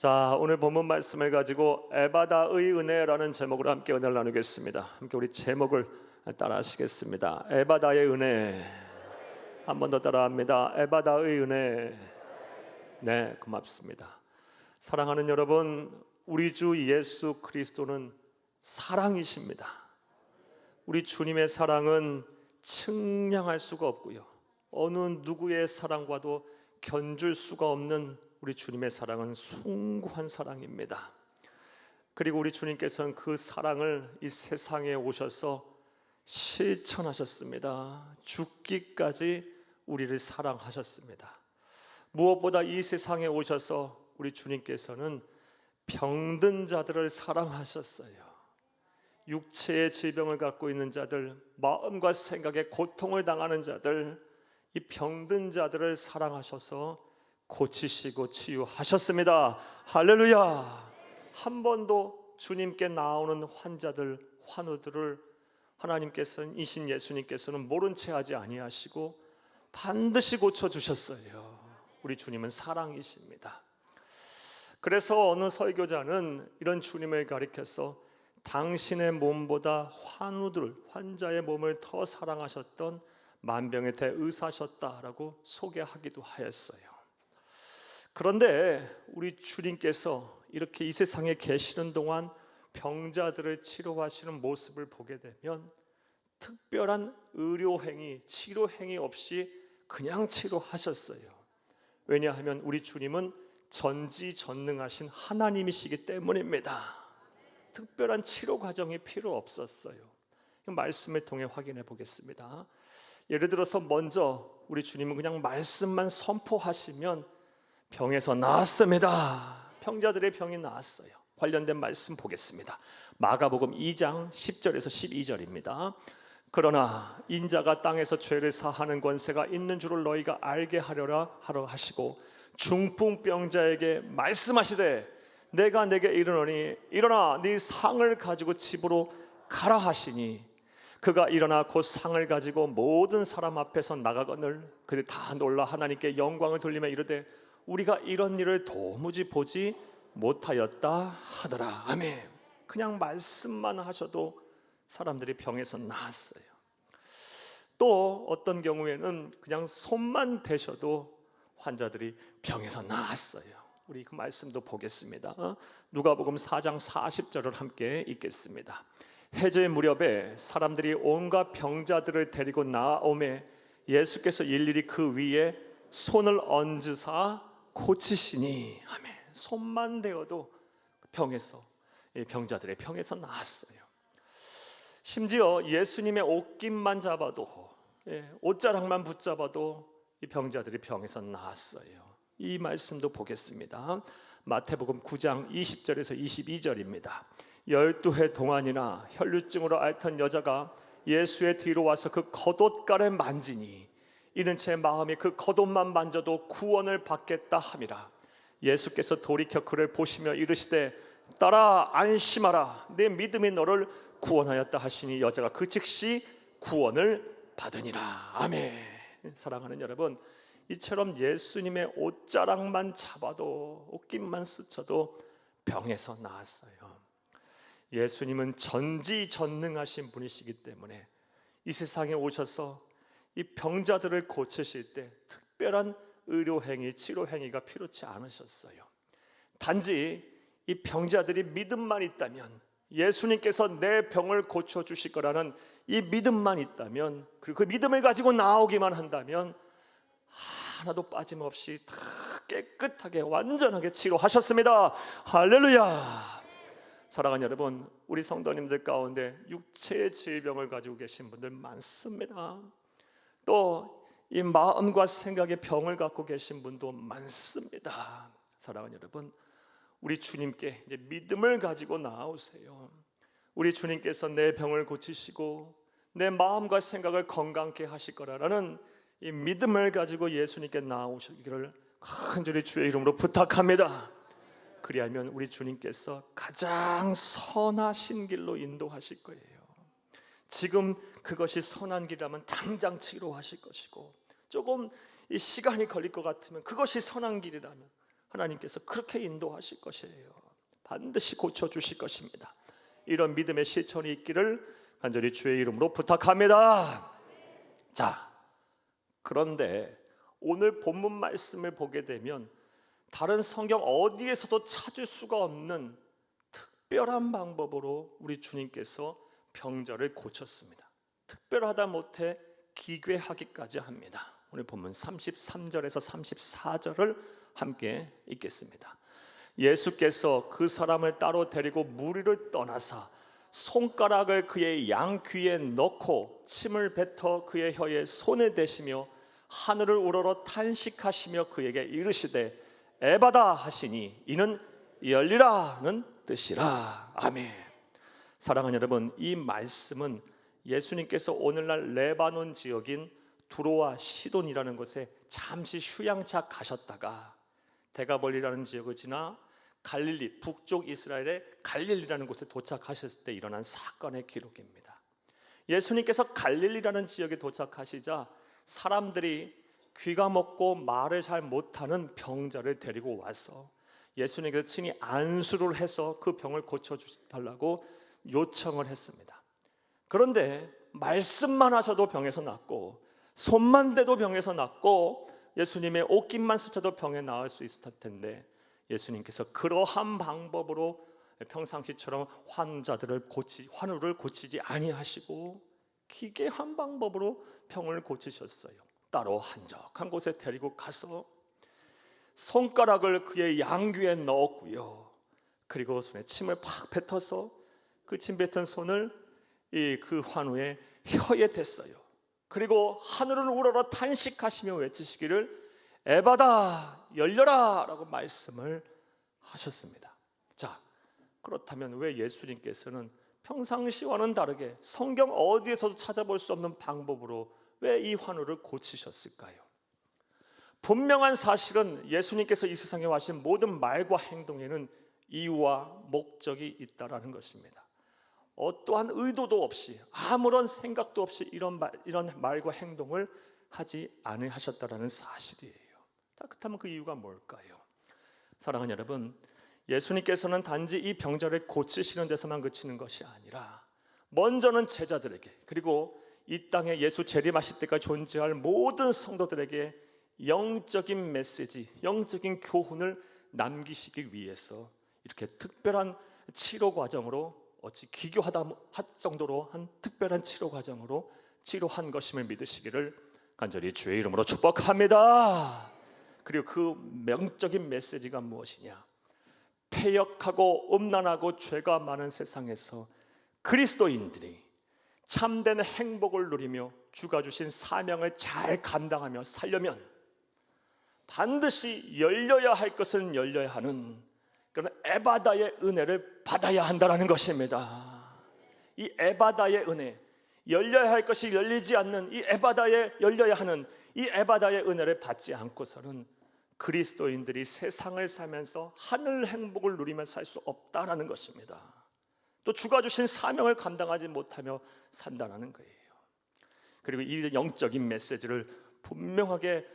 자, 오늘 본문 말씀을 가지고 에바다의 은혜라는 제목으로 함께 은혜를 나누겠습니다. 함께 우리 제목을 따라 하시겠습니다. 에바다의 은혜. 한 번 더 따라합니다. 에바다의 은혜. 네, 고맙습니다. 사랑하는 여러분, 우리 주 예수 그리스도는 사랑이십니다. 우리 주님의 사랑은 측량할 수가 없고요, 어느 누구의 사랑과도 견줄 수가 없는 우리 주님의 사랑은 숭고한 사랑입니다. 그리고 우리 주님께서는 그 사랑을 이 세상에 오셔서 실천하셨습니다. 죽기까지 우리를 사랑하셨습니다. 무엇보다 이 세상에 오셔서 우리 주님께서는 병든 자들을 사랑하셨어요. 육체의 질병을 갖고 있는 자들, 마음과 생각에 고통을 당하는 자들, 이 병든 자들을 사랑하셔서 고치시고 치유하셨습니다. 할렐루야. 한 번도 주님께 나오는 환자들, 환우들을 하나님께서는, 이신 예수님께서는 모른 채 하지 아니하시고 반드시 고쳐주셨어요. 우리 주님은 사랑이십니다. 그래서 어느 설교자는 이런 주님을 가리켜서 당신의 몸보다 환우들, 환자의 몸을 더 사랑하셨던 만병의 대의사셨다라고 소개하기도 하였어요. 그런데 우리 주님께서 이렇게 이 세상에 계시는 동안 병자들을 치료하시는 모습을 보게 되면 특별한 의료행위, 치료행위 없이 그냥 치료하셨어요. 왜냐하면 우리 주님은 전지전능하신 하나님이시기 때문입니다. 특별한 치료 과정이 필요 없었어요. 말씀을 통해 확인해 보겠습니다. 예를 들어서 먼저 우리 주님은 그냥 말씀만 선포하시면 병에서 나았습니다. 병자들의 병이 나았어요. 관련된 말씀 보겠습니다. 마가복음 2장 10절에서 12절입니다. 그러나 인자가 땅에서 죄를 사하는 권세가 있는 줄을 너희가 알게 하려라 하러 하시고 중풍병자에게 말씀하시되 내가 내게 이르노니 일어나 네 상을 가지고 집으로 가라 하시니 그가 일어나 곧 상을 가지고 모든 사람 앞에서 나가거늘 그들이 다 놀라 하나님께 영광을 돌리며 이르되 우리가 이런 일을 도무지 보지 못하였다 하더라. 아멘. 그냥 말씀만 하셔도 사람들이 병에서 나았어요. 또 어떤 경우에는 그냥 손만 대셔도 환자들이 병에서 나았어요. 우리 그 말씀도 보겠습니다. 누가복음 4장 40절을 함께 읽겠습니다. 해제 무렵에 사람들이 온갖 병자들을 데리고 나오매 예수께서 일일이 그 위에 손을 얹으사 고치시니 아멘. 손만 대어도 병에서, 병자들의 병에서 나았어요. 심지어 예수님의 옷깃만 잡아도, 옷자락만 붙잡아도 이 병자들이 병에서 나았어요. 이 말씀도 보겠습니다. 마태복음 9장 20절에서 22절입니다. 12해 동안이나 혈루증으로 앓던 여자가 예수의 뒤로 와서 그 겉옷가를 만지니 이는 제 마음이 그 겉옷만 만져도 구원을 받겠다 함이라. 예수께서 돌이켜 그를 보시며 이르시되 딸아 안심하라 내 믿음이 너를 구원하였다 하시니 여자가 그 즉시 구원을 받으니라. 아멘. 사랑하는 여러분, 이처럼 예수님의 옷자락만 잡아도, 옷깃만 스쳐도 병에서 나았어요. 예수님은 전지전능하신 분이시기 때문에 이 세상에 오셔서 이 병자들을 고치실 때 특별한 의료행위, 치료행위가 필요치 않으셨어요. 단지 이 병자들이 믿음만 있다면, 예수님께서 내 병을 고쳐주실 거라는 이 믿음만 있다면, 그리고 그 믿음을 가지고 나오기만 한다면 하나도 빠짐없이 다 깨끗하게 완전하게 치료하셨습니다. 할렐루야. 사랑하는 여러분, 우리 성도님들 가운데 육체의 질병을 가지고 계신 분들 많습니다. 또 이 마음과 생각의 병을 갖고 계신 분도 많습니다. 사랑하는 여러분, 우리 주님께 이제 믿음을 가지고 나오세요. 우리 주님께서 내 병을 고치시고 내 마음과 생각을 건강케 하실 거라는 이 믿음을 가지고 예수님께 나오시기를 간절히 주의 이름으로 부탁합니다. 그리하면 우리 주님께서 가장 선하신 길로 인도하실 거예요. 지금 그것이 선한 길이라면 당장 치료하실 것이고, 조금 이 시간이 걸릴 것 같으면 그것이 선한 길이라면 하나님께서 그렇게 인도하실 것이에요. 반드시 고쳐주실 것입니다. 이런 믿음의 실천이 있기를 간절히 주의 이름으로 부탁합니다. 자, 그런데 오늘 본문 말씀을 보게 되면 다른 성경 어디에서도 찾을 수가 없는 특별한 방법으로 우리 주님께서 병자를 고쳤습니다. 특별하다 못해 기괴하기까지 합니다. 오늘 본문 33절에서 34절을 함께 읽겠습니다. 예수께서 그 사람을 따로 데리고 무리를 떠나사 손가락을 그의 양귀에 넣고 침을 뱉어 그의 혀에 손에 대시며 하늘을 우러러 탄식하시며 그에게 이르시되 에바다 하시니 이는 열리라는 뜻이라. 아멘. 사랑하는 여러분, 이 말씀은 예수님께서 오늘날 레바논 지역인 두로와 시돈이라는 곳에 잠시 휴양차 가셨다가 데가볼리라는 지역을 지나 갈릴리, 북쪽 이스라엘의 갈릴리라는 곳에 도착하셨을 때 일어난 사건의 기록입니다. 예수님께서 갈릴리라는 지역에 도착하시자 사람들이 귀가 먹고 말을 잘 못하는 병자를 데리고 와서 예수님께서 친히 안수를 해서 그 병을 고쳐달라고 요청을 했습니다. 그런데 말씀만 하셔도 병에서 낫고 손만 대도 병에서 낫고 예수님의 옷깃만 스쳐도 병에 나을 수 있을 텐데 예수님께서 그러한 방법으로 평상시처럼 환우를 고치지 아니하시고 기괴한 방법으로 병을 고치셨어요. 따로 한적한 곳에 데리고 가서 손가락을 그의 양귀에 넣었고요. 그리고 손에 침을 팍 뱉어서 그 침 뱉은 손을 그 환우의 혀에 댔어요. 그리고 하늘을 우러러 탄식하시며 외치시기를 에바다 열려라 라고 말씀을 하셨습니다. 자, 그렇다면 왜 예수님께서는 평상시와는 다르게 성경 어디에서도 찾아볼 수 없는 방법으로 왜 이 환우를 고치셨을까요? 분명한 사실은 예수님께서 이 세상에 와신 모든 말과 행동에는 이유와 목적이 있다라는 것입니다. 어떠한 의도도 없이 아무런 생각도 없이 이런 말과 행동을 하지 않으셨다라는 사실이에요. 그렇다면 그 이유가 뭘까요? 사랑하는 여러분, 예수님께서는 단지 이 병자를 고치시는 데서만 그치는 것이 아니라 먼저는 제자들에게 그리고 이 땅에 예수 재림하실 때까지 존재할 모든 성도들에게 영적인 메시지, 영적인 교훈을 남기시기 위해서 이렇게 특별한 치료 과정으로 어찌 기교하다 할 정도로 한 특별한 치료 과정으로 치료한 것임을 믿으시기를 간절히 주의 이름으로 축복합니다. 그리고 그 명적인 메시지가 무엇이냐? 패역하고 음란하고 죄가 많은 세상에서 그리스도인들이 참된 행복을 누리며 주가 주신 사명을 잘 감당하며 살려면 반드시 열려야 할 것은 열려야 하는 그런 에바다의 은혜를 받아야 한다는 것입니다. 이 에바다의 은혜, 열려야 할 것이 열리지 않는 이 에바다에 열려야 하는 이 에바다의 은혜를 받지 않고서는 그리스도인들이 세상을 살면서 하늘 행복을 누리며 살 수 없다라는 것입니다. 또 주가 주신 사명을 감당하지 못하며 산다는 거예요. 그리고 이 영적인 메시지를 분명하게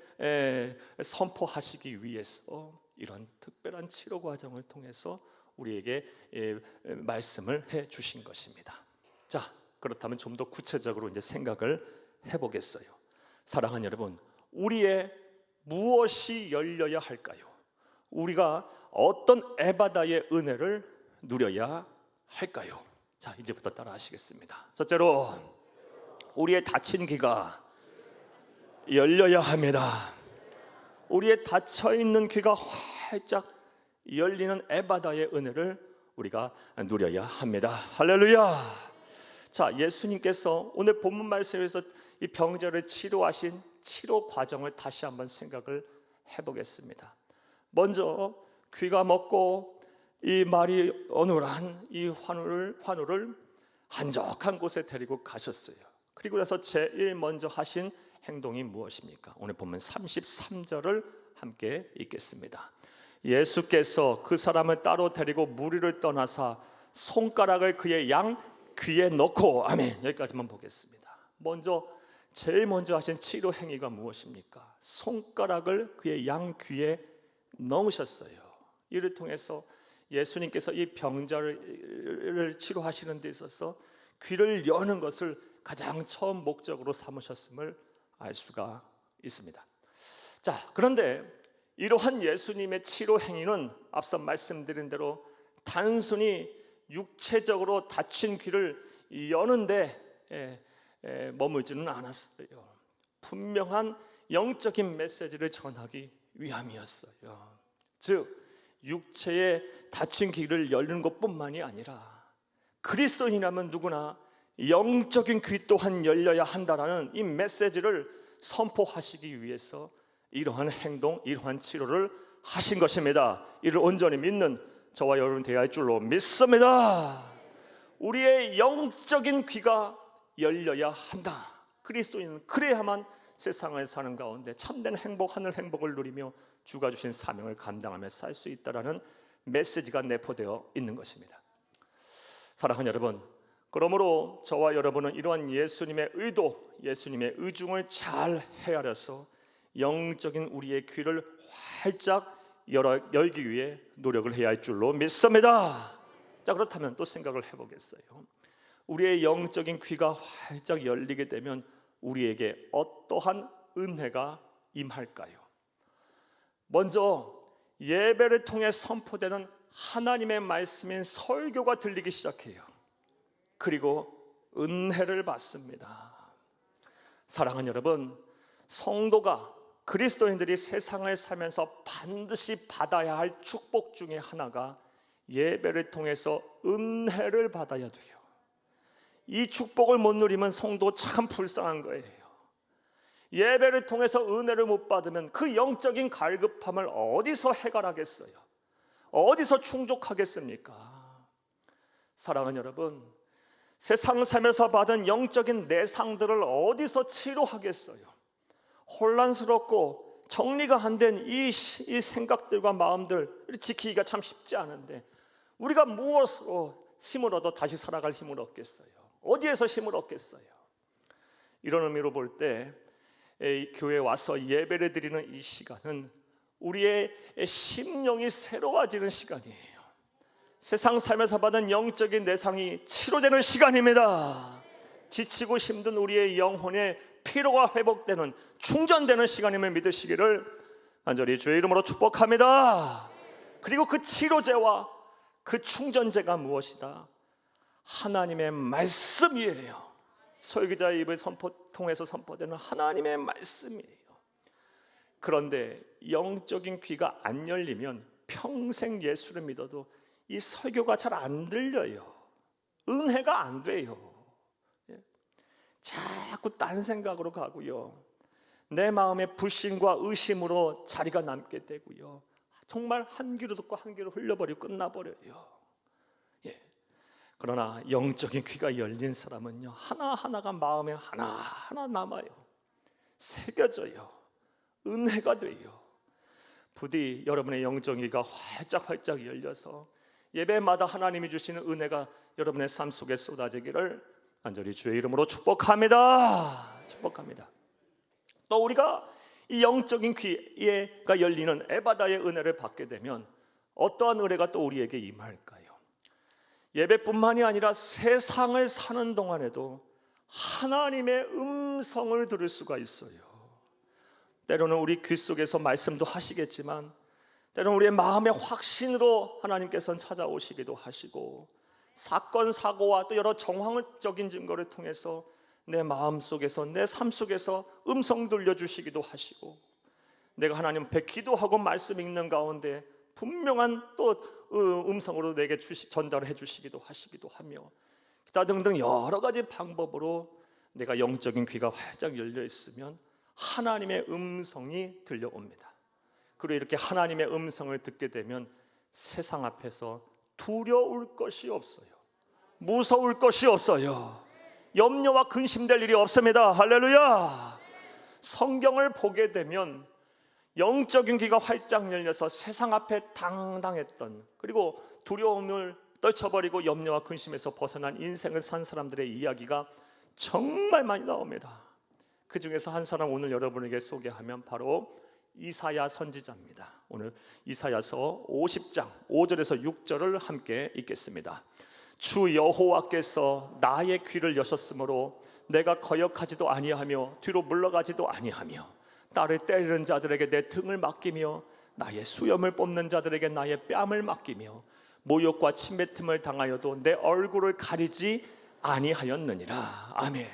선포하시기 위해서 이런 특별한 치료 과정을 통해서 우리에게 말씀을 해 주신 것입니다. 자, 그렇다면 좀 더 구체적으로 이제 생각을 해보겠어요. 사랑하는 여러분, 우리의 무엇이 열려야 할까요? 우리가 어떤 에바다의 은혜를 누려야 할까요? 자, 이제부터 따라 하시겠습니다. 첫째로, 우리의 닫힌 귀가 열려야 합니다. 우리의 닫혀있는 귀가 활짝 열리는 에바다의 은혜를 우리가 누려야 합니다. 할렐루야. 자, 예수님께서 오늘 본문 말씀에서 이 병자를 치료하신 치료 과정을 다시 한번 생각을 해보겠습니다. 먼저 귀가 먹고 이 말이 어눌한 이 환우를 한적한 곳에 데리고 가셨어요. 그리고 나서 제일 먼저 하신 행동이 무엇입니까? 오늘 보면 33절을 함께 읽겠습니다. 예수께서 그 사람을 따로 데리고 무리를 떠나사 손가락을 그의 양 귀에 넣고, 아멘. 여기까지만 보겠습니다. 제일 먼저 하신 치료 행위가 무엇입니까? 손가락을 그의 양 귀에 넣으셨어요. 이를 통해서 예수님께서 이 병자를 치료하시는 데 있어서 귀를 여는 것을 가장 처음 목적으로 삼으셨음을 알 수가 있습니다. 자, 그런데 이러한 예수님의 치료 행위는 앞서 말씀드린 대로 단순히 육체적으로 다친 귀를 여는데 머물지는 않았어요. 분명한 영적인 메시지를 전하기 위함이었어요. 즉 육체의 다친 귀를 열는 것뿐만이 아니라 그리스도인이라면 누구나 영적인 귀 또한 열려야 한다라는 이 메시지를 선포하시기 위해서 이러한 행동, 이러한 치료를 하신 것입니다. 이를 온전히 믿는 저와 여러분 되어야 할 줄로 믿습니다. 우리의 영적인 귀가 열려야 한다. 그리스도인은 그래야만 세상을 사는 가운데 참된 행복, 하늘 행복을 누리며 주가 주신 사명을 감당하며 살 수 있다라는 메시지가 내포되어 있는 것입니다. 사랑하는 여러분, 그러므로 저와 여러분은 이러한 예수님의 의도, 예수님의 의중을 잘 헤아려서 영적인 우리의 귀를 활짝 열기 위해 노력을 해야 할 줄로 믿습니다. 자, 그렇다면 또 생각을 해보겠어요. 우리의 영적인 귀가 활짝 열리게 되면 우리에게 어떠한 은혜가 임할까요? 먼저 예배를 통해 선포되는 하나님의 말씀인 설교가 들리기 시작해요. 그리고 은혜를 받습니다. 사랑하는 여러분, 성도가, 그리스도인들이 세상을 살면서 반드시 받아야 할 축복 중에 하나가 예배를 통해서 은혜를 받아야 돼요. 이 축복을 못 누리면 성도 참 불쌍한 거예요. 예배를 통해서 은혜를 못 받으면 그 영적인 갈급함을 어디서 해결하겠어요? 어디서 충족하겠습니까? 사랑하는 여러분, 세상 살면서 받은 영적인 내상들을 어디서 치료하겠어요? 혼란스럽고 정리가 안 된 이 생각들과 마음들 지키기가 참 쉽지 않은데 우리가 무엇으로 힘을 얻어 다시 살아갈 힘을 얻겠어요? 어디에서 힘을 얻겠어요? 이런 의미로 볼 때 교회에 와서 예배를 드리는 이 시간은 우리의 심령이 새로워지는 시간이에요. 세상 살면서 받은 영적인 내상이 치료되는 시간입니다. 지치고 힘든 우리의 영혼의 피로가 회복되는, 충전되는 시간임을 믿으시기를 간절히 주의 이름으로 축복합니다. 그리고 그 치료제와 그 충전제가 무엇이다? 하나님의 말씀이에요. 설교자의 입을 통해서 선포되는 하나님의 말씀이에요. 그런데 영적인 귀가 안 열리면 평생 예수를 믿어도 이 설교가 잘 안 들려요. 은혜가 안 돼요. 자꾸 딴 생각으로 가고요. 내 마음의 불신과 의심으로 자리가 남게 되고요. 정말 한 귀로 듣고 한 귀로 흘려버리고 끝나버려요. 그러나 영적인 귀가 열린 사람은요, 하나하나가 마음에 하나하나 남아요. 새겨져요. 은혜가 돼요. 부디 여러분의 영적인 귀가 활짝 열려서 예배마다 하나님이 주시는 은혜가 여러분의 삶 속에 쏟아지기를 간절히 주의 이름으로 축복합니다. 축복합니다. 또 우리가 이 영적인 귀가 열리는 에바다의 은혜를 받게 되면 어떠한 은혜가 또 우리에게 임할까요? 예배뿐만이 아니라 세상을 사는 동안에도 하나님의 음성을 들을 수가 있어요. 때로는 우리 귀 속에서 말씀도 하시겠지만 때로는 우리의 마음의 확신으로 하나님께서는 찾아오시기도 하시고 사건, 사고와 또 여러 정황적인 증거를 통해서 내 마음 속에서, 내 삶 속에서 음성 들려주시기도 하시고 내가 하나님 앞에 기도하고 말씀 읽는 가운데 분명한 또 음성으로 내게 전달해 주시기도 하시기도 하며 기타 등등 여러 가지 방법으로 내가 영적인 귀가 활짝 열려 있으면 하나님의 음성이 들려옵니다. 그리고 이렇게 하나님의 음성을 듣게 되면 세상 앞에서 두려울 것이 없어요. 무서울 것이 없어요. 염려와 근심될 일이 없습니다. 할렐루야. 성경을 보게 되면 영적인 귀가 활짝 열려서 세상 앞에 당당했던, 그리고 두려움을 떨쳐버리고 염려와 근심에서 벗어난 인생을 산 사람들의 이야기가 정말 많이 나옵니다. 그 중에서 한 사람 오늘 여러분에게 소개하면 바로 이사야 선지자입니다. 오늘 이사야서 50장 5절에서 6절을 함께 읽겠습니다. 주 여호와께서 나의 귀를 여셨으므로 내가 거역하지도 아니하며 뒤로 물러가지도 아니하며 나를 때리는 자들에게 내 등을 맡기며 나의 수염을 뽑는 자들에게 나의 뺨을 맡기며 모욕과 침뱉음을 당하여도 내 얼굴을 가리지 아니하였느니라. 아멘.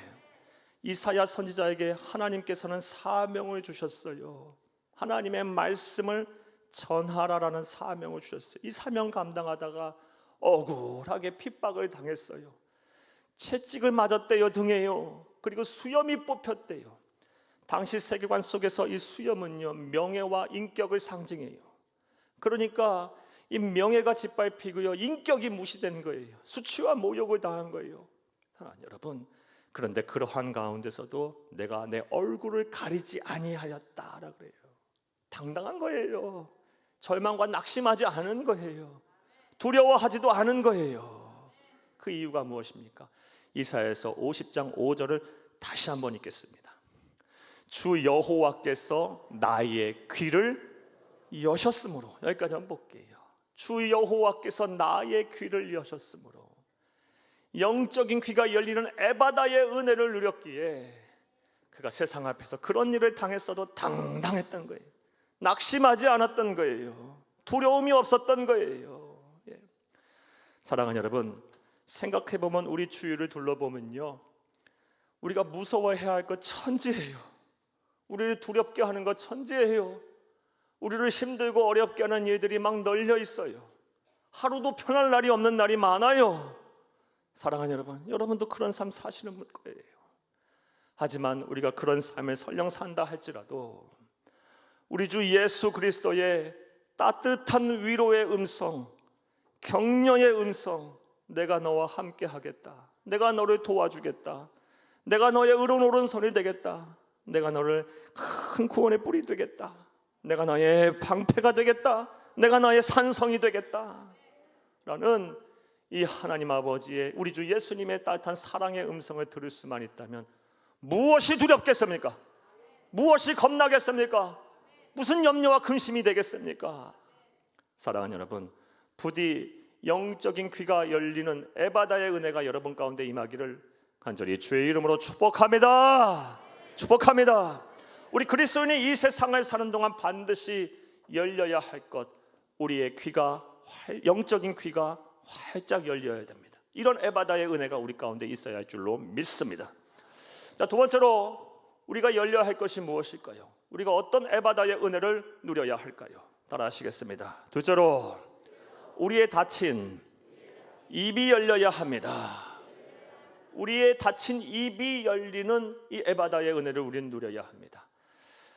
이사야 선지자에게 하나님께서는 사명을 주셨어요. 하나님의 말씀을 전하라라는 사명을 주셨어요. 이 사명 감당하다가 억울하게 핍박을 당했어요. 채찍을 맞았대요, 등에요. 그리고 수염이 뽑혔대요. 당시 세계관 속에서 이 수염은요, 명예와 인격을 상징해요. 그러니까 이 명예가 짓밟히고요, 인격이 무시된 거예요. 수치와 모욕을 당한 거예요. 사랑하는 여러분, 그런데 그러한 가운데서도 내가 내 얼굴을 가리지 아니하였다라 그래요. 당당한 거예요. 절망과 낙심하지 않은 거예요. 두려워하지도 않은 거예요. 그 이유가 무엇입니까? 이사야서 50장 5절을 다시 한번 읽겠습니다. 주 여호와께서 나의 귀를 여셨으므로. 여기까지 한번 볼게요. 주 여호와께서 나의 귀를 여셨으므로. 영적인 귀가 열리는 에바다의 은혜를 누렸기에 그가 세상 앞에서 그런 일을 당했어도 당당했던 거예요. 낙심하지 않았던 거예요. 두려움이 없었던 거예요. 예. 사랑하는 여러분, 생각해보면 우리 주위를 둘러보면요, 우리가 무서워해야 할 것 천지예요. 우리를 두렵게 하는 것 천지예요. 우리를 힘들고 어렵게 하는 일들이 막 널려 있어요. 하루도 편할 날이 없는 날이 많아요. 사랑하는 여러분, 여러분도 그런 삶 사시는 거예요. 하지만 우리가 그런 삶을 설령 산다 할지라도 우리 주 예수 그리스도의 따뜻한 위로의 음성, 격려의 음성, 내가 너와 함께 하겠다, 내가 너를 도와주겠다, 내가 너의 의로운 오른손이 되겠다, 내가 너를 큰 구원의 뿔이 되겠다, 내가 너의 방패가 되겠다, 내가 너의 산성이 되겠다 라는 이 하나님 아버지의, 우리 주 예수님의 따뜻한 사랑의 음성을 들을 수만 있다면 무엇이 두렵겠습니까? 무엇이 겁나겠습니까? 무슨 염려와 근심이 되겠습니까? 사랑하는 여러분, 부디 영적인 귀가 열리는 에바다의 은혜가 여러분 가운데 임하기를 간절히 주의 이름으로 축복합니다. 축복합니다. 우리 그리스도인이 이 세상을 사는 동안 반드시 열려야 할 것, 우리의 귀가, 영적인 귀가 활짝 열려야 됩니다. 이런 에바다의 은혜가 우리 가운데 있어야 할 줄로 믿습니다. 자, 두 번째로 우리가 열려야 할 것이 무엇일까요? 우리가 어떤 에바다의 은혜를 누려야 할까요? 따라 하시겠습니다. 둘째로 우리의 닫힌 입이 열려야 합니다. 우리의 닫힌 입이 열리는 이 에바다의 은혜를 우리는 누려야 합니다.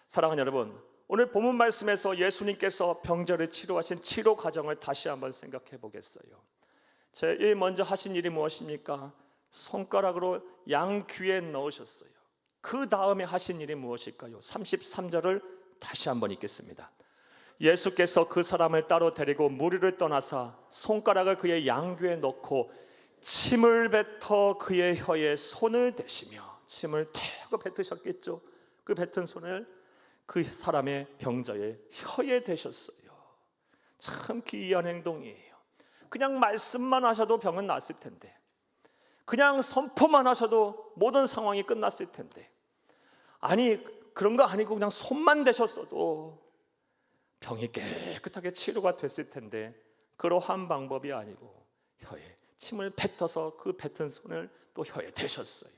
사랑하는 여러분, 오늘 본문 말씀에서 예수님께서 병자를 치료하신 치료 과정을 다시 한번 생각해 보겠어요. 제일 먼저 하신 일이 무엇입니까? 손가락으로 양 귀에 넣으셨어요. 그 다음에 하신 일이 무엇일까요? 33절을 다시 한번 읽겠습니다. 예수께서 그 사람을 따로 데리고 무리를 떠나사 손가락을 그의 양귀에 넣고 침을 뱉어 그의 혀에 손을 대시며, 침을 대고 뱉으셨겠죠. 그 뱉은 손을 그 사람의 병자의 혀에 대셨어요. 참 기이한 행동이에요. 그냥 말씀만 하셔도 병은 낫을 텐데, 그냥 선포만 하셔도 모든 상황이 끝났을 텐데, 아니 그런 거 아니고 그냥 손만 대셨어도 병이 깨끗하게 치료가 됐을 텐데, 그러한 방법이 아니고 혀에 침을 뱉어서 그 뱉은 손을 또 혀에 대셨어요.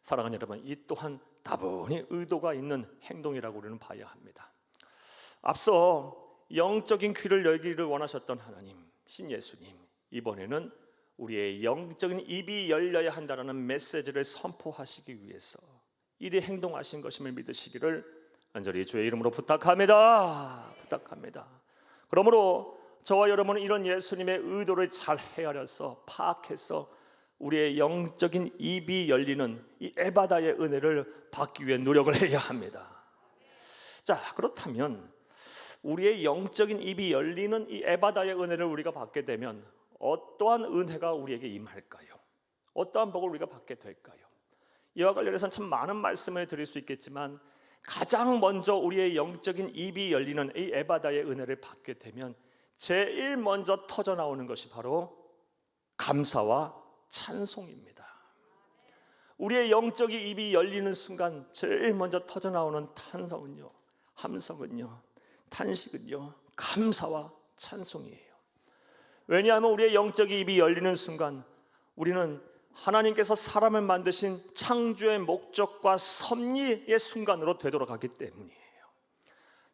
사랑하는 여러분, 이 또한 다분히 의도가 있는 행동이라고 우리는 봐야 합니다. 앞서 영적인 귀를 열기를 원하셨던 하나님, 신 예수님, 이번에는 우리의 영적인 입이 열려야 한다는 메시지를 선포하시기 위해서 이리 행동하신 것임을 믿으시기를 간절히 주의 이름으로 부탁합니다. 부탁합니다. 그러므로 저와 여러분은 이런 예수님의 의도를 잘 헤아려서 파악해서 우리의 영적인 입이 열리는 이 에바다의 은혜를 받기 위해 노력을 해야 합니다. 자, 그렇다면 우리의 영적인 입이 열리는 이 에바다의 은혜를 우리가 받게 되면 어떠한 은혜가 우리에게 임할까요? 어떠한 복을 우리가 받게 될까요? 이와 관련해서는 참 많은 말씀을 드릴 수 있겠지만 가장 먼저 우리의 영적인 입이 열리는 이 에바다의 은혜를 받게 되면 제일 먼저 터져 나오는 것이 바로 감사와 찬송입니다. 우리의 영적인 입이 열리는 순간 제일 먼저 터져 나오는 탄성은요, 함성은요, 탄식은요, 감사와 찬송이에요. 왜냐하면 우리의 영적인 입이 열리는 순간 우리는 하나님께서 사람을 만드신 창조의 목적과 섭리의 순간으로 되돌아가기 때문이에요.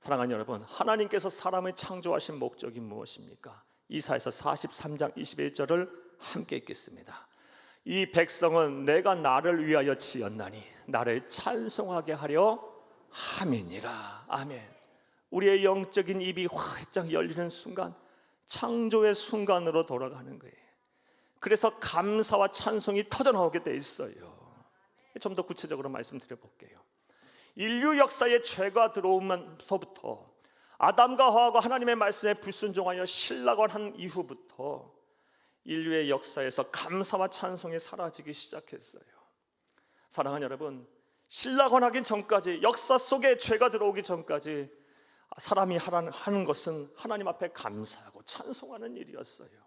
사랑하는 여러분, 하나님께서 사람을 창조하신 목적이 무엇입니까? 이사야서 43장 21절을 함께 읽겠습니다. 이 백성은 내가 나를 위하여 지었나니 나를 찬송하게 하려 함이니라. 아멘. 우리의 영적인 입이 활짝 열리는 순간 창조의 순간으로 돌아가는 거예요. 그래서 감사와 찬송이 터져나오게 돼 있어요. 좀 더 구체적으로 말씀드려 볼게요. 인류 역사에 죄가 들어오면서부터 아담과 하와가 하나님의 말씀에 불순종하여 신락을 이후부터 인류의 역사에서 감사와 찬송이 사라지기 시작했어요. 사랑하는 여러분, 신락원하기 전까지, 역사 속에 죄가 들어오기 전까지 사람이 하는 것은 하나님 앞에 감사하고 찬송하는 일이었어요.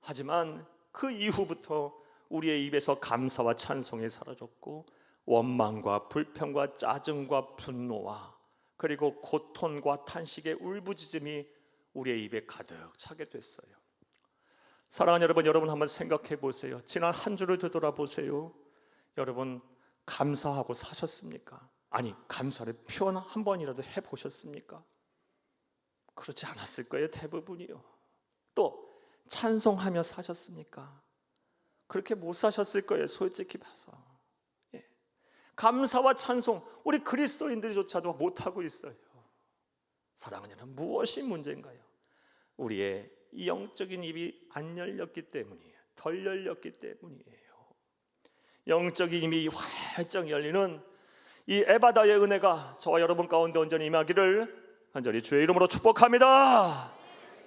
하지만 그 이후부터 우리의 입에서 감사와 찬송이 사라졌고 원망과 불평과 짜증과 분노와 그리고 고통과 탄식의 울부짖음이 우리의 입에 가득 차게 됐어요. 사랑하는 여러분, 여러분 한번 생각해 보세요. 지난 한 주를 되돌아보세요. 여러분 감사하고 사셨습니까? 아니, 감사를 표현 한 번이라도 해보셨습니까? 그렇지 않았을 거예요, 대부분이요. 또 찬송하며 사셨습니까? 그렇게 못 사셨을 거예요, 솔직히 봐서. 예. 감사와 찬송, 우리 그리스도인들조차도 못하고 있어요. 사랑하는 여러분, 무엇이 문제인가요? 우리의 영적인 입이 안 열렸기 때문이에요. 덜 열렸기 때문이에요. 영적인 입이 활짝 열리는 이 에바다의 은혜가 저와 여러분 가운데 온전히 임하기를 간절히 주의 이름으로 축복합니다.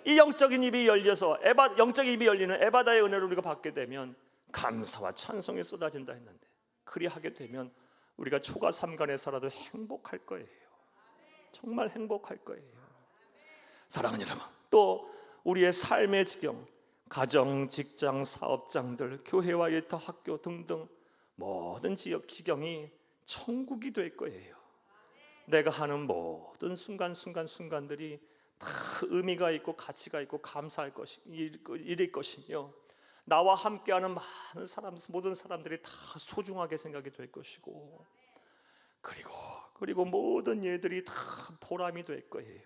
이 영적인 입이 열려서 영적인 입이 열리는 에바다의 은혜를 우리가 받게 되면 감사와 찬송이 쏟아진다 했는데, 그리하게 되면 우리가 초가 삼간에 살아도 행복할 거예요. 정말 행복할 거예요. 사랑하는 여러분, 또 우리의 삶의 지경, 가정, 직장, 사업장들, 교회와 일터, 학교 등등 모든 지역 지경이 천국이 될 거예요. 내가 하는 모든 순간들이 다 의미가 있고 가치가 있고 감사할 일일 것이며, 나와 함께하는 모든 사람들이 다 소중하게 생각이 될 것이고, 그리고 모든 일들이 다 보람이 될 거예요.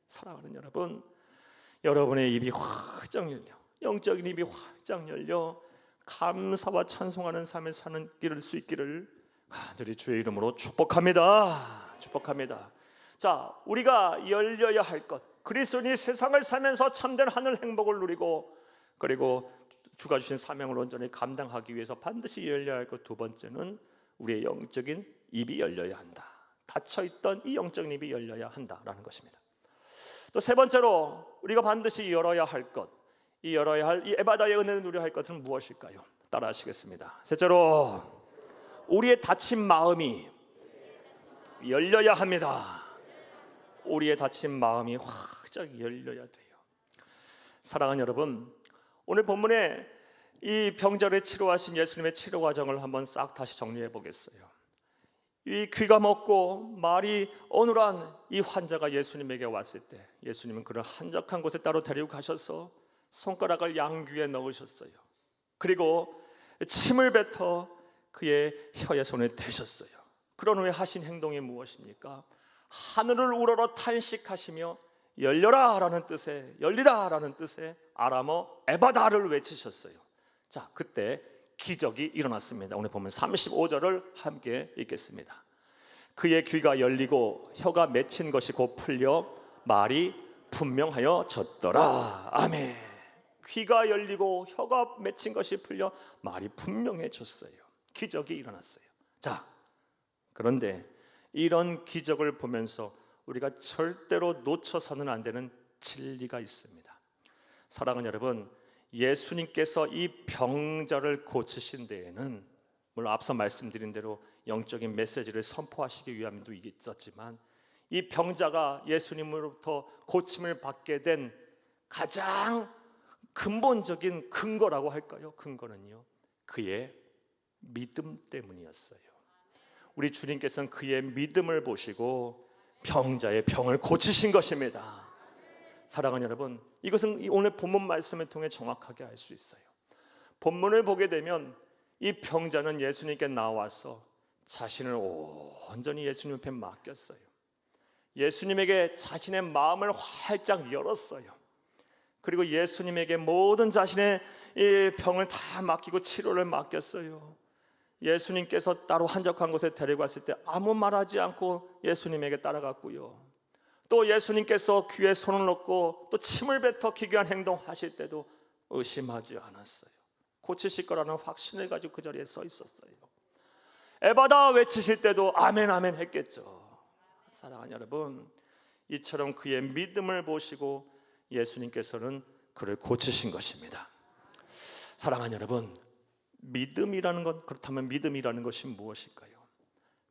사랑하는 여러분, 여러분의 입이 활짝 열려, 영적인 입이 활짝 열려 감사와 찬송하는 삶을 사는 길을 수 있기를 간절히 주의 이름으로 축복합니다. 축복합니다. 자, 우리가 열려야 할 것, 그리스도인이 세상을 살면서 참된 하늘 행복을 누리고 그리고 주가 주신 사명을 온전히 감당하기 위해서 반드시 열려야 할 것, 두 번째는 우리의 영적인 입이 열려야 한다. 닫혀있던 이 영적인 입이 열려야 한다라는 것입니다. 또 세 번째로 우리가 반드시 열어야 할 것, 이 에바다의 은혜를 누려야 할 것은 무엇일까요? 따라하시겠습니다. 셋째로 우리의 닫힌 마음이 열려야 합니다. 우리의 닫힌 마음이 활짝 열려야 돼요. 사랑하는 여러분, 오늘 본문에 이 병자를 치료하신 예수님의 치료 과정을 한번 싹 다시 정리해 보겠어요. 이 귀가 먹고 말이 어눌한 이 환자가 예수님에게 왔을 때 예수님은 그를 한적한 곳에 따로 데리고 가셔서 손가락을 양귀에 넣으셨어요. 그리고 침을 뱉어 그의 혀에 손을 대셨어요. 그런 후에 하신 행동이 무엇입니까? 하늘을 우러러 탄식하시며 열려라라는 뜻의, 열리다라는 뜻의 아람어 에바다를 외치셨어요. 자, 그때 기적이 일어났습니다. 오늘 보면 35절을 함께 읽겠습니다. 그의 귀가 열리고 혀가 맺힌 것이 곧 풀려 말이 분명하여졌더라. 아멘. 귀가 열리고 혀가 맺힌 것이 풀려 말이 분명해졌어요. 기적이 일어났어요. 자, 그런데 이런 기적을 보면서 우리가 절대로 놓쳐서는 안 되는 진리가 있습니다. 사랑하는 여러분, 예수님께서 이 병자를 고치신 데에는 물론 앞서 말씀드린 대로 영적인 메시지를 선포하시기 위함도 있었지만, 이 병자가 예수님으로부터 고침을 받게 된 가장 근본적인 근거라고 할까요? 근거는요, 그의 믿음 때문이었어요. 우리 주님께서는 그의 믿음을 보시고 병자의 병을 고치신 것입니다. 사랑하는 여러분, 이것은 오늘 본문 말씀을 통해 정확하게 알 수 있어요. 본문을 보게 되면 이 병자는 예수님께 나와서 자신을 온전히 예수님 앞에 맡겼어요. 예수님에게 자신의 마음을 활짝 열었어요. 그리고 예수님에게 모든 자신의 이 병을 다 맡기고 치료를 맡겼어요. 예수님께서 따로 한적한 곳에 데려갔을 때 아무 말하지 않고 예수님에게 따라갔고요. 또 예수님께서 귀에 손을 넣고 또 침을 뱉어 기괴한 행동하실 때도 의심하지 않았어요. 고치실 거라는 확신을 가지고 그 자리에 서 있었어요. 에바다 외치실 때도 아멘 아멘 했겠죠. 사랑하는 여러분, 이처럼 그의 믿음을 보시고 예수님께서는 그를 고치신 것입니다. 사랑하는 여러분, 믿음이라는 것, 그렇다면 믿음이라는 것이 무엇일까요?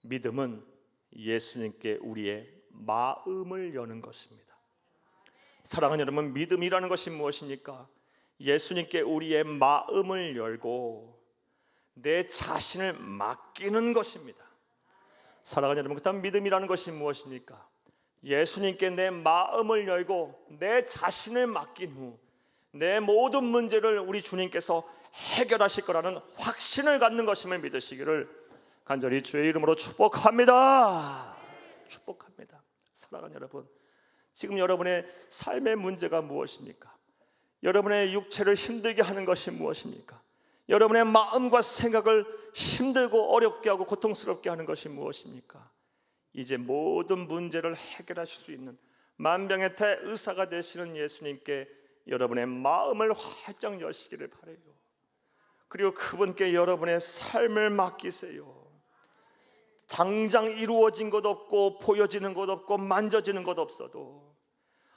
믿음은 예수님께 우리의 마음을 여는 것입니다. 사랑하는 여러분, 믿음이라는 것이 무엇입니까? 예수님께 우리의 마음을 열고 내 자신을 맡기는 것입니다. 사랑하는 여러분, 그렇다면 믿음이라는 것이 무엇입니까? 예수님께 내 마음을 열고 내 자신을 맡긴 후 내 모든 문제를 우리 주님께서 해결하실 거라는 확신을 갖는 것임을 믿으시기를 간절히 주의 이름으로 축복합니다. 축복합니다. 사랑하는 여러분, 지금 여러분의 삶의 문제가 무엇입니까? 여러분의 육체를 힘들게 하는 것이 무엇입니까? 여러분의 마음과 생각을 힘들고 어렵게 하고 고통스럽게 하는 것이 무엇입니까? 이제 모든 문제를 해결하실 수 있는 만병의 대의사가 되시는 예수님께 여러분의 마음을 활짝 여시기를 바라요. 그리고 그분께 여러분의 삶을 맡기세요. 당장 이루어진 것 없고 보여지는 것 없고 만져지는 것 없어도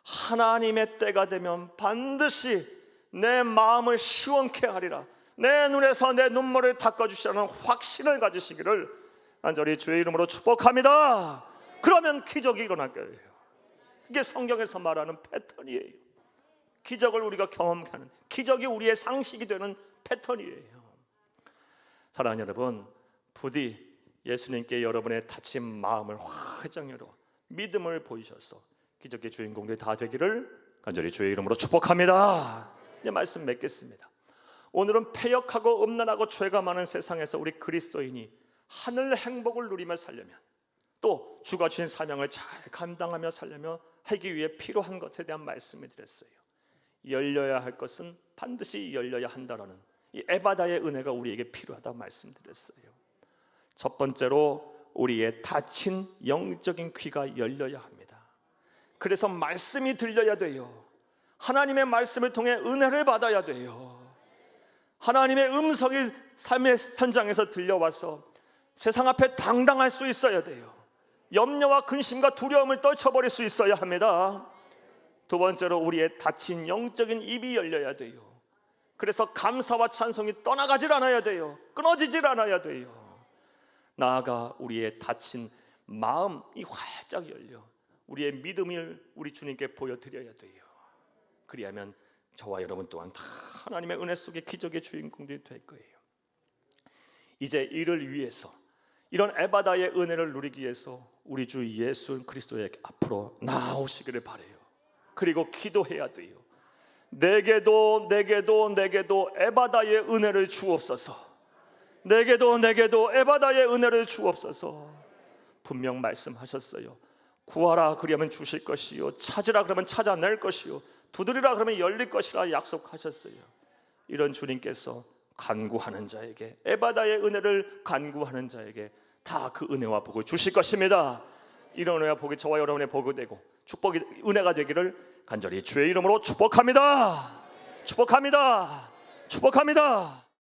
하나님의 때가 되면 반드시 내 마음을 시원케 하리라, 내 눈에서 내 눈물을 닦아주시라는 확신을 가지시기를 간절히 주의 이름으로 축복합니다. 그러면 기적이 일어날 거예요. 그게 성경에서 말하는 패턴이에요. 기적을 우리가 경험하게 하는, 기적이 우리의 상식이 되는 패턴이에요. 사랑하는 여러분, 부디 예수님께 여러분의 다친 마음을 활짝 열어 믿음을 보이셔서 기적의 주인공들이 다 되기를 간절히 주의 이름으로 축복합니다. 이제 말씀 맺겠습니다. 오늘은 패역하고 음란하고 죄가 많은 세상에서 우리 그리스도인이 하늘 행복을 누리며 살려면, 또 주가 주신 사명을 잘 감당하며 살려며 하기 위해 필요한 것에 대한 말씀을 드렸어요. 열려야 할 것은 반드시 열려야 한다라는 이 에바다의 은혜가 우리에게 필요하다고 말씀드렸어요. 첫 번째로 우리의 닫힌 영적인 귀가 열려야 합니다. 그래서 말씀이 들려야 돼요. 하나님의 말씀을 통해 은혜를 받아야 돼요. 하나님의 음성이 삶의 현장에서 들려와서 세상 앞에 당당할 수 있어야 돼요. 염려와 근심과 두려움을 떨쳐버릴 수 있어야 합니다. 두 번째로 우리의 닫힌 영적인 입이 열려야 돼요. 그래서 감사와 찬송이 떠나가질 않아야 돼요. 끊어지질 않아야 돼요. 나아가 우리의 닫힌 마음이 활짝 열려 우리의 믿음을 우리 주님께 보여드려야 돼요. 그리하면 저와 여러분 또한 다 하나님의 은혜 속의 기적의 주인공들이 될 거예요. 이제 이를 위해서, 이런 에바다의 은혜를 누리기 위해서 우리 주 예수 그리스도의 앞으로 나오시기를 바라요. 그리고 기도해야 돼요. 내게도 에바다의 은혜를 주옵소서. 내게도 에바다의 은혜를 주옵소서. 분명 말씀하셨어요. 구하라 그러면 주실 것이요, 찾으라 그러면 찾아낼 것이요, 두드리라 그러면 열릴 것이라 약속하셨어요. 이런 주님께서 간구하는 자에게, 에바다의 은혜를 간구하는 자에게 다 그 은혜와 복을 주실 것입니다. 이런 은혜와 복이 저와 여러분의 복이 되고 축복이 은혜가 되기를 간절히 주의 이름으로 축복합니다. 축복합니다. 축복합니다.